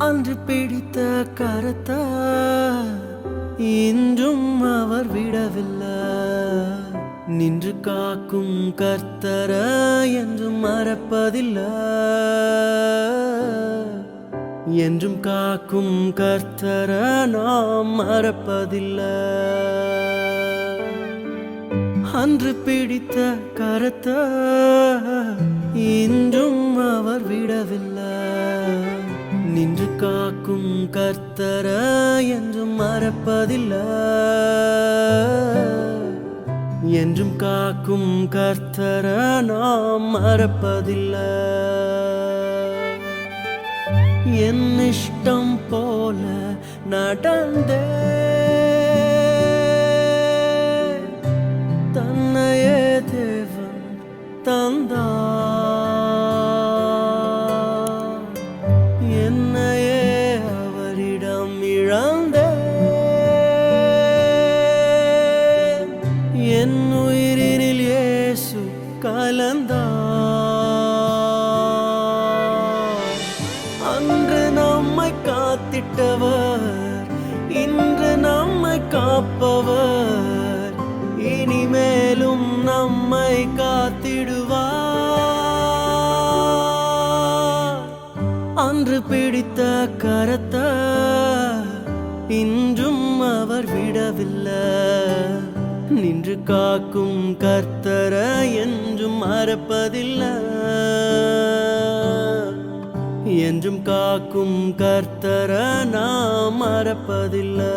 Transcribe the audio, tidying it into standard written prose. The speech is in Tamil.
அன்று பிடித்த கரத்த இன்றும் அவர் விடவில்லை. நின்று காக்கும் கர்த்தர என்றும் மறப்பதில்லை. என்றும் காக்கும் கர்த்தர நாம் மறப்பதில்லை. அன்று பிடித்த கரத்த இன்றும் அவர் விடவில்லை. நின்று காக்கும் கர்த்தர என்றும் மறப்பதில்லை. என்றும் காக்கும் கர்த்தர நாம் மறப்பதில்லை. என் இஷ்டம் போல நடந்தே தன்னையே தேவன் தந்தார். என்னையே அவரிடம் இழந்தே என் உயிரினில் இயேசு கலந்தார். அன்று நம்மை காத்திட்டவர் இன்று நம்மை காப்பவர். இனிமேலும் நம்மை காத்திடுவார். அன்று பிடித்த கரத்த இன்றும் அவர் விடவில்லை. நின்று காக்கும் கர்த்தர என்றும் மறப்பதில்லை. என்றும் காக்கும் கர்த்தர நாம் மறப்பதில்லை.